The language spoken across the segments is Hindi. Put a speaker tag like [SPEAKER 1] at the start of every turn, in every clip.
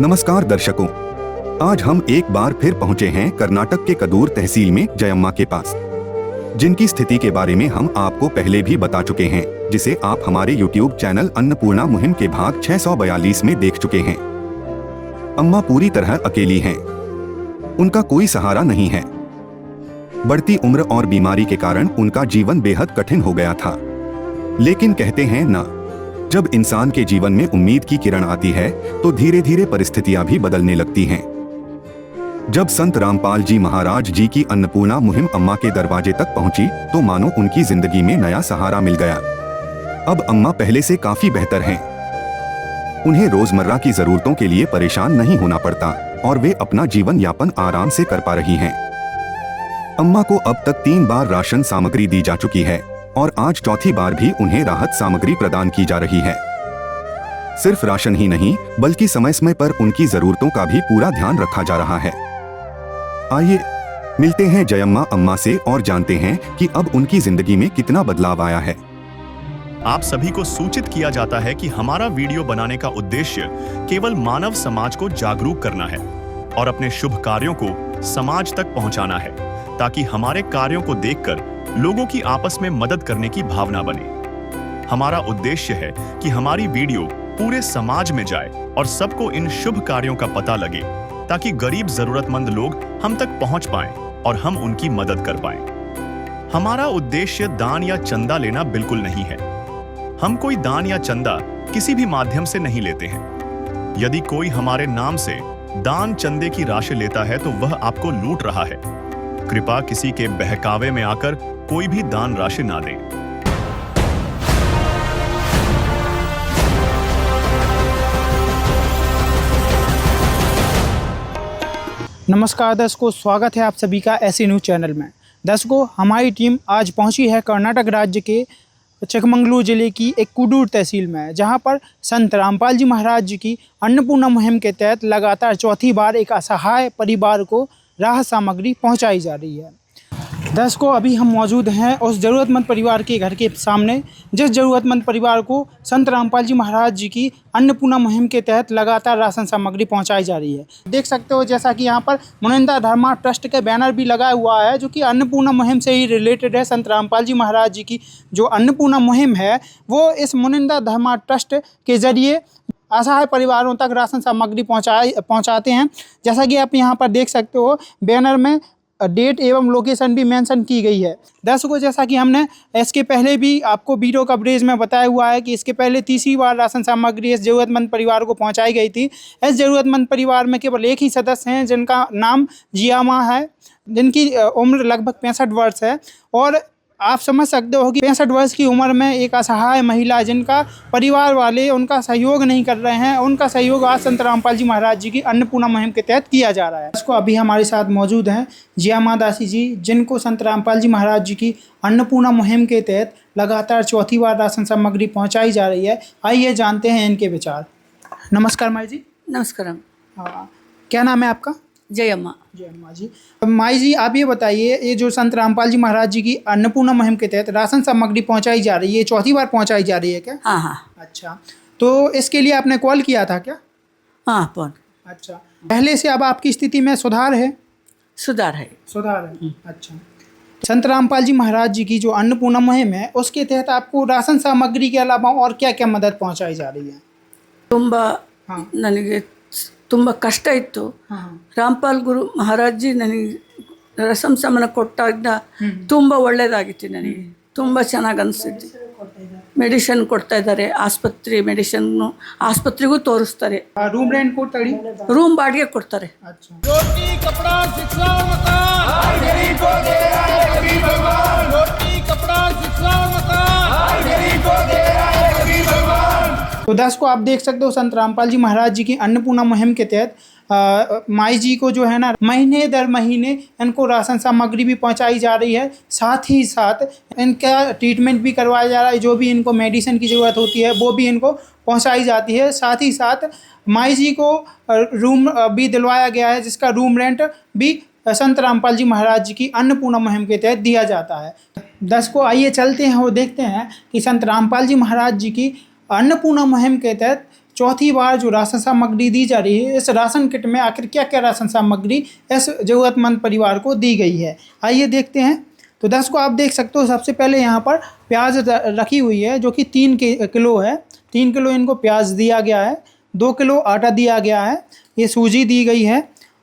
[SPEAKER 1] नमस्कार दर्शकों, आज हम एक बार फिर पहुंचे हैं कर्नाटक के कदूर तहसील में जयम्मा के पास, जिनकी स्थिति के बारे में हम आपको पहले भी बता चुके हैं, जिसे आप हमारे YouTube चैनल अन्नपूर्णा मुहिम के भाग 642 में देख चुके हैं। अम्मा पूरी तरह अकेली हैं। उनका कोई सहारा नहीं है। बढ़ती उम्र और बीमारी के कारण उनका जीवन बेहद कठिन हो गया था। लेकिन कहते हैं ना, जब इंसान के जीवन में उम्मीद की किरण आती है तो धीरे धीरे परिस्थितियां भी बदलने लगती हैं। जब संत रामपाल जी महाराज जी की अन्नपूर्णा मुहिम अम्मा के दरवाजे तक पहुंची तो मानो उनकी जिंदगी में नया सहारा मिल गया। अब अम्मा पहले से काफी बेहतर हैं। उन्हें रोजमर्रा की जरूरतों के लिए परेशान नहीं होना पड़ता और वे अपना जीवन यापन आराम से कर पा रही हैं। अम्मा को अब तक 3 बार राशन सामग्री दी जा चुकी है और आज चौथी बार भी उन्हें राहत सामग्री प्रदान की जा रही है। सिर्फ राशन ही नहीं बल्कि समय समय पर उनकी जरूरतों का भी पूरा ध्यान रखा जा रहा है। आइए मिलते हैं जयम्मा अम्मा से और जानते हैं कि अब उनकी जिंदगी में कितना बदलाव आया है।
[SPEAKER 2] आप सभी को सूचित किया जाता है कि हमारा वीडियो बनाने का उद्देश्य केवल मानव समाज को जागरूक करना है और अपने शुभ कार्यों को समाज तक पहुंचाना है, ताकि हमारे कार्यों को देखकर लोगों की आपस में मदद करने की भावना बने। हमारा उद्देश्य है कि हमारी वीडियो पूरे समाज में जाए और सबको इन शुभ कार्यों का पता लगे, ताकि गरीब जरूरतमंद लोग हम तक पहुंच पाएं और हम उनकी मदद कर पाएं। हमारा उद्देश्य दान या चंदा लेना बिल्कुल नहीं है। हम कोई दान या चंदा किसी भी माध्यम से नहीं लेते हैं। यदि कोई हमारे नाम से दान चंदे की राशि लेता है तो वह आपको लूट रहा है। कृपया किसी के बहकावे में आकर कोई भी दान राशि ना दें।
[SPEAKER 3] नमस्कार दर्शकों, स्वागत है आप सभी का ऐसी न्यूज़ चैनल में। दर्शकों, हमारी टीम आज पहुंची है कर्नाटक राज्य के चिकमंगलूर जिले की एक कुडूर तहसील में, जहां पर संत रामपाल जी महाराज जी की अन्नपूर्णा मुहिम के तहत लगातार चौथी बार एक असहाय परिवार को राहत सामग्री पहुंचाई जा रही है। दर्शकों, अभी हम मौजूद हैं उस ज़रूरतमंद परिवार के घर के सामने, जिस ज़रूरतमंद परिवार को संत रामपाल जी महाराज जी की अन्नपूर्णा मुहिम के तहत लगातार राशन सामग्री पहुंचाई जा रही है। देख सकते हो जैसा कि यहाँ पर मुनिंदा धर्मा ट्रस्ट के बैनर भी लगा हुआ है, जो कि अन्नपूर्णा मुहिम से ही रिलेटेड है। संत रामपाल जी महाराज जी की जो अन्नपूर्णा मुहिम है वो इस मुनिंदा धर्मा ट्रस्ट के ज़रिए असहाय परिवारों तक राशन सामग्री पहुँचाते हैं। जैसा कि आप यहाँ पर देख सकते हो, बैनर में डेट एवं लोकेशन भी मेंशन की गई है। दर्शकों, जैसा कि हमने इसके पहले भी आपको वीडियो कवरेज में बताया हुआ है कि इसके पहले तीसरी बार राशन सामग्री इस ज़रूरतमंद परिवार को पहुंचाई गई थी। इस ज़रूरतमंद परिवार में केवल एक ही सदस्य हैं, जिनका नाम जियामा है, जिनकी उम्र लगभग 65 वर्ष है। और आप समझ सकते हो कि 65 वर्ष की उम्र में एक असहाय महिला, जिनका परिवार वाले उनका सहयोग नहीं कर रहे हैं, उनका सहयोग आज संत रामपाल जी महाराज जी की अन्नपूर्णा मुहिम के तहत किया जा रहा है। इसको अभी हमारे साथ मौजूद हैं जियामा दासी जी, जिनको संत रामपाल जी महाराज जी की अन्नपूर्णा मुहिम के तहत लगातार चौथी बार राशन सामग्री पहुँचाई जा रही है। आइए जानते हैं इनके विचार। नमस्कार माई जी।
[SPEAKER 4] नमस्कार।
[SPEAKER 3] क्या नाम है आपका?
[SPEAKER 4] जयम्मा।
[SPEAKER 3] जयम्मा जी। माई जी, आप ये बताइए, ये जो संत रामपाल जी महाराज जी की अन्नपूर्णा मुहिम के तहत राशन सामग्री पहुंचाई जा रही है, चौथी बार पहुंचाई जा रही है क्या?
[SPEAKER 4] हाँ हाँ।
[SPEAKER 3] अच्छा, तो इसके लिए आपने कॉल किया था क्या?
[SPEAKER 4] हाँ, फोन।
[SPEAKER 3] अच्छा, पहले से अब आपकी स्थिति में सुधार है?
[SPEAKER 4] सुधार है।
[SPEAKER 3] सुधार है। अच्छा, संत रामपाल जी महाराज जी की जो अन्नपूर्णा मुहिम है उसके तहत आपको राशन सामग्री के अलावा और क्या क्या मदद पहुँचाई जा रही है?
[SPEAKER 4] ನನಗೆ ತುಂಬ ಕಷ್ಟ ಇತ್ತು. ರಾಮ್ಪಾಲ್ ಗುರು ಮಹಾರಾಜ್ ಜಿ ನನಗೆ ರಸಂ ಸಮನ ಕೊಟ್ಟಾಗ ತುಂಬ ಒಳ್ಳೆಯದಾಗಿತ್ತು. ನನಗೆ ತುಂಬ ಚೆನ್ನಾಗಿ ಅನಿಸಿದ್ದು. ಮೆಡಿಸಿನ್ ಕೊಡ್ತಾ ಇದ್ದಾರೆ, ಆಸ್ಪತ್ರೆಗೂ ತೋರಿಸ್ತಾರೆ, ರೂಮ್ ಬಾಡಿಗೆ ಕೊಡ್ತಾರೆ.
[SPEAKER 3] तो दर्शकों, आप देख सकते हो संत रामपाल जी महाराज जी की अन्नपूर्णा मुहिम के तहत माई जी को जो है ना, महीने दर महीने इनको राशन सामग्री भी पहुंचाई जा रही है। साथ ही साथ इनका ट्रीटमेंट भी करवाया जा रहा है। जो भी इनको मेडिसिन की ज़रूरत होती है वो भी इनको पहुंचाई जाती है। साथ ही साथ माई जी को रूम भी दिलवाया गया है, जिसका रूम रेंट भी संत रामपाल जी महाराज जी की अन्नपूर्णा मुहिम के तहत दिया जाता है। दर्शकों, आइए चलते हैं और देखते हैं कि संत रामपाल जी महाराज जी की अन्नपूर्णा मुहिम के तहत चौथी बार जो राशन सामग्री दी जा रही है, इस राशन किट में आखिर क्या क्या राशन सामग्री इस ज़रूरतमंद परिवार को दी गई है, आइए देखते हैं। तो दर्शकों आप देख सकते हो, सबसे पहले यहाँ पर प्याज रखी हुई है जो कि 3 किलो है। 3 किलो इनको प्याज दिया गया है, 2 किलो आटा दिया गया है, ये सूजी दी गई है।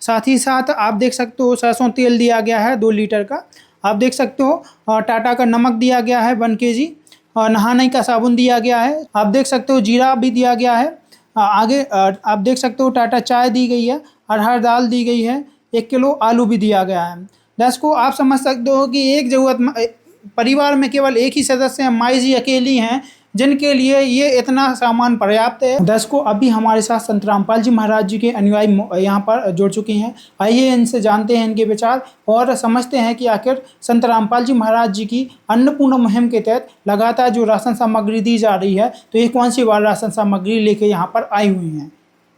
[SPEAKER 3] साथ ही साथ आप देख सकते हो सरसों तेल दिया गया है 2 लीटर का। आप देख सकते हो टाटा का नमक दिया गया है 1 kg, और नहाने का साबुन दिया गया है। आप देख सकते हो जीरा भी दिया गया है। आगे आप देख सकते हो टाटा चाय दी गई है, अरहर दाल दी गई है, 1 किलो आलू भी दिया गया है। दर्शकों आप समझ सकते हो कि एक ज़रूरत परिवार में केवल एक ही सदस्य हैं, माई जी अकेली हैं, जिनके लिए ये इतना सामान पर्याप्त है। दर्शकों अभी हमारे साथ संत रामपाल जी महाराज जी के अनुयायी यहाँ पर जुड़ चुके हैं। आइए इनसे जानते हैं इनके विचार और समझते हैं कि आखिर संत रामपाल जी महाराज जी की अन्नपूर्णा मुहिम के तहत लगातार जो राशन सामग्री दी जा रही है, तो ये कौन सी बार राशन सामग्री लेके यहाँ पर आई हुई हैं।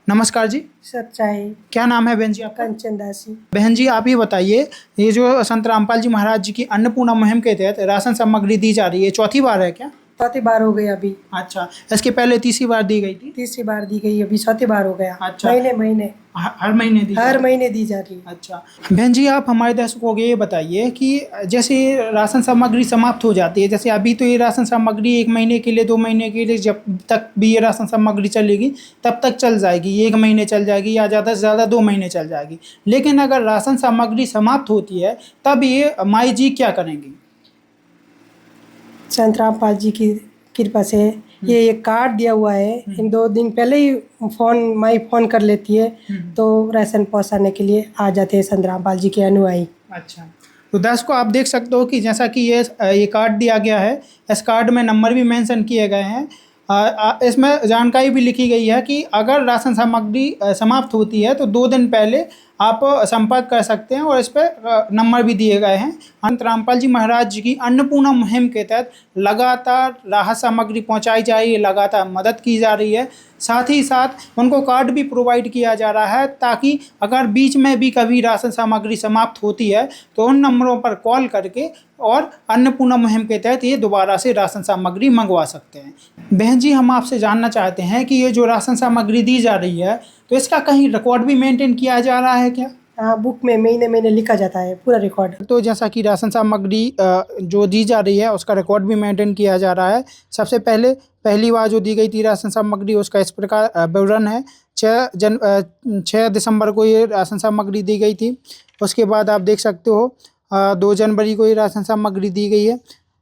[SPEAKER 3] नमस्कार जी।
[SPEAKER 5] सच्चाई।
[SPEAKER 3] क्या नाम है बहन जी आपका?
[SPEAKER 5] कंचन दासी।
[SPEAKER 3] बहन जी आप ही बताइए, ये जो संत रामपाल जी महाराज जी की अन्नपूर्णा मुहिम के तहत राशन सामग्री दी जा रही है, चौथी बार है क्या?
[SPEAKER 5] चौथी बार हो गई अभी।
[SPEAKER 3] अच्छा, इसके पहले तीसरी बार दी गई थी?
[SPEAKER 5] तीसरी बार दी गई, अभी चौथी बार हो गया।
[SPEAKER 3] अच्छा।
[SPEAKER 5] महीने
[SPEAKER 3] हर महीने दी जा रही है। अच्छा बहन जी, आप हमारे दर्शकों को ये बताइए कि जैसे राशन सामग्री समाप्त हो जाती है, जैसे अभी तो ये राशन सामग्री 1 महीने के लिए 2 महीने के लिए, जब तक भी ये राशन सामग्री चलेगी तब तक चल जाएगी, 1 महीने चल जाएगी या ज़्यादा से ज़्यादा 2 महीने चल जाएगी। लेकिन अगर राशन सामग्री समाप्त होती है तब ये माई जी क्या करेंगी?
[SPEAKER 5] संत रामपाल जी की कृपा से ये एक कार्ड दिया हुआ है, इन 2 दिन पहले ही माई फोन कर लेती है, तो राशन पहुंचाने के लिए आ जाते हैं संत रामपाल जी के अनुयायी।
[SPEAKER 3] अच्छा, तो दर्शकों आप देख सकते हो कि जैसा कि ये कार्ड दिया गया है, इस कार्ड में नंबर भी मेंशन किए गए हैं। इसमें जानकारी भी लिखी गई है कि अगर राशन सामग्री समाप्त होती है तो 2 दिन पहले आप संपर्क कर सकते हैं, और इस पर नंबर भी दिए गए हैं। संत रामपाल जी महाराज जी की अन्नपूर्णा मुहिम के तहत लगातार राहत सामग्री पहुंचाई जा रही है, लगातार मदद की जा रही है। साथ ही साथ उनको कार्ड भी प्रोवाइड किया जा रहा है, ताकि अगर बीच में भी कभी राशन सामग्री समाप्त होती है तो उन नंबरों पर कॉल करके और अन्नपूर्णा मुहिम के तहत ये दोबारा से राशन सामग्री मंगवा सकते हैं। बहन जी हम आपसे जानना चाहते हैं कि ये जो राशन सामग्री दी जा रही है, तो इसका कहीं रिकॉर्ड भी मेंटेन किया जा रहा है क्या?
[SPEAKER 5] हाँ, बुक में महीने लिखा जाता है पूरा रिकॉर्ड।
[SPEAKER 3] तो जैसा कि राशन सामग्री जो दी जा रही है उसका रिकॉर्ड भी मेंटेन किया जा रहा है। सबसे पहली बार जो दी गई थी राशन सामग्री, उसका इस प्रकार विवरण है। 6 दिसंबर को ये राशन सामग्री दी गई थी। उसके बाद आप देख सकते हो 2 जनवरी को ये राशन सामग्री दी गई है।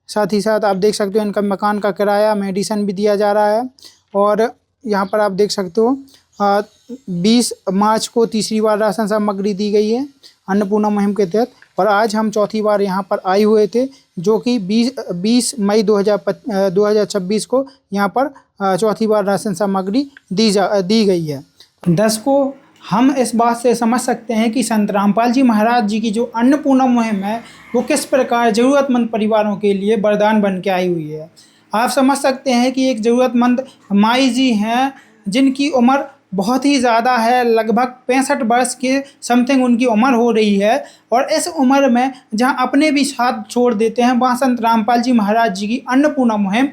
[SPEAKER 3] साथ ही साथ आप देख सकते हो इनका मकान का किराया, मेडिसिन भी दिया जा रहा है। और यहाँ पर आप देख सकते हो 20 मार्च को तीसरी बार राशन सामग्री दी गई है अन्नपूर्णा मुहिम के तहत, और आज हम चौथी बार यहाँ पर आए हुए थे, जो कि 20 मई 2026 को यहाँ पर चौथी बार राशन सामग्री दी गई है। दर्शकों हम इस बात से समझ सकते हैं कि संत रामपाल जी महाराज जी की जो अन्नपूर्णा मुहिम है वो किस प्रकार ज़रूरतमंद परिवारों के लिए वरदान बन के आई हुई है। आप समझ सकते हैं कि एक ज़रूरतमंद माई जी हैं जिनकी उम्र बहुत ही ज़्यादा है, लगभग 65 वर्ष के समथिंग उनकी उम्र हो रही है, और इस उम्र में जहां अपने भी साथ छोड़ देते हैं, वहां संत रामपाल जी महाराज जी की अन्नपूर्णा मुहिम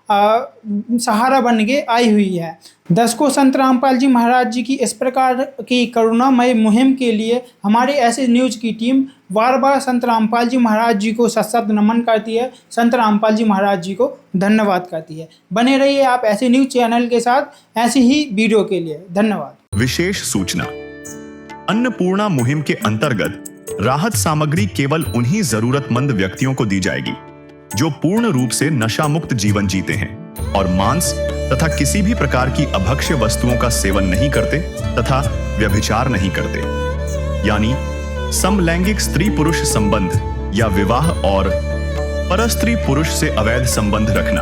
[SPEAKER 3] सहारा बन के आई हुई है। दर्शकों संत रामपाल जी महाराज जी की इस प्रकार की करुणामय मुहिम के लिए हमारे ऐसे न्यूज़ की टीम बार बार संत रामपाल जी महाराज जी को सत नमन करती है, संत रामपाल जी महाराज जी को धन्यवाद करती है। बने रहिए आप ऐसे न्यूज़ चैनल के साथ ऐसी ही वीडियो के लिए। धन्यवाद।
[SPEAKER 2] विशेष सूचना, अन्नपूर्णा मुहिम के अंतर्गत राहत सामग्री केवल उन्हीं जरूरतमंद व्यक्तियों को दी जाएगी जो पूर्ण रूप से नशा मुक्त जीवन जीते हैं और मांस तथा किसी भी प्रकार की अभक्ष्य वस्तुओं का सेवन नहीं करते तथा व्यभिचार नहीं करते, यानी समलैंगिक स्त्री पुरुष संबंध या विवाह और परस्त्री पुरुष से अवैध संबंध रखना।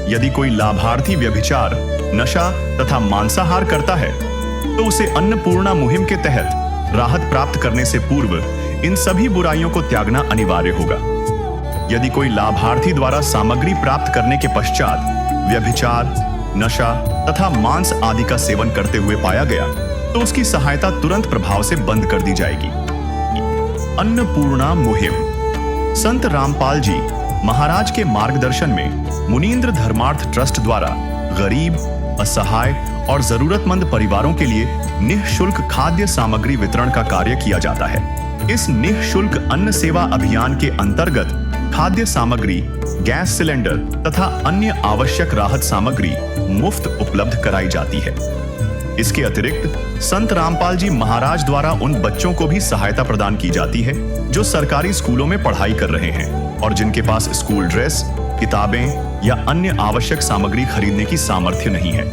[SPEAKER 2] यदि कोई लाभार्थी व्यभिचार, नशा तथा मांसाहार करता है तो उसे अन्नपूर्णा मुहिम के तहत राहत प्राप्त करने से पूर्व इन सभी बुराइयों को त्यागना अनिवार्य होगा। यदि कोई लाभार्थी द्वारा सामग्री प्राप्त करने के पश्चात व्यभिचार, नशा तथा मांस आदि का सेवन करते हुए पाया गया तो उसकी सहायता तुरंत प्रभाव से बंद कर दी जाएगी। अन्नपूर्णा मुहिम संत रामपाल जी महाराज के मार्गदर्शन में मुनींद्र धर्मार्थ ट्रस्ट द्वारा गरीब, असहाय और जरूरतमंद परिवारों के लिए निःशुल्क खाद्य सामग्री वितरण का कार्य किया जाता है। इस निःशुल्क अन्न सेवा अभियान के अंतर्गत खाद्य सामग्री, गैस सिलेंडर तथा अन्य आवश्यक राहत सामग्री मुफ्त उपलब्ध कराई जाती है। इसके अतिरिक्त संत रामपाल जी महाराज द्वारा उन बच्चों को भी सहायता प्रदान की जाती है जो सरकारी स्कूलों में पढ़ाई कर रहे हैं और जिनके पास स्कूल ड्रेस, किताबें या अन्य आवश्यक सामग्री खरीदने की सामर्थ्य नहीं है।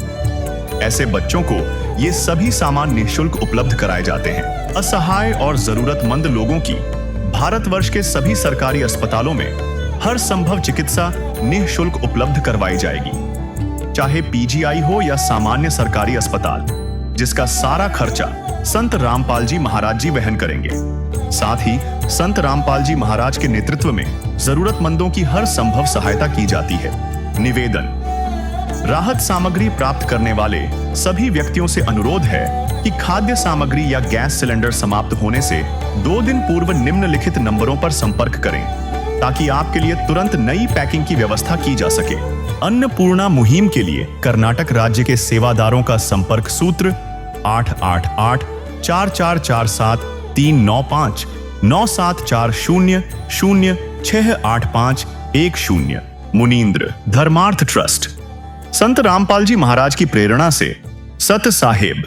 [SPEAKER 2] ऐसे बच्चों को ये सभी सामान निःशुल्क उपलब्ध कराए जाते हैं। असहाय और जरूरतमंद लोगों की भारतवर्ष के सभी सरकारी अस्पतालों में हर संभव चिकित्सा निःशुल्क उपलब्ध करवाई जाएगी, चाहे पीजीआई हो या सामान्य सरकारी अस्पताल, जिसका सारा खर्चा संत रामपाल जी महाराज जी वहन करेंगे। साथ ही संत रामपाल जी महाराज के नेतृत्व में जरूरतमंदों की हर संभव सहायता की जाती है। निवेदन: राहत सामग्री प्राप्त करने वाले सभी व्यक्तियों से अनुरोध है कि खाद्य सामग्री या गैस सिलेंडर समाप्त होने से 2 दिन पूर्व निम्नलिखित नंबरों पर संपर्क करें ताकि आपके लिए तुरंत नई पैकिंग की व्यवस्था की जा सके। अन्नपूर्णा मुहिम के लिए कर्नाटक राज्य के सेवादारों का संपर्क सूत्र 888-4447-395 9740068510। मुनींद्र धर्मार्थ ट्रस्ट। संत रामपाल जी महाराज की प्रेरणा से सत साहेब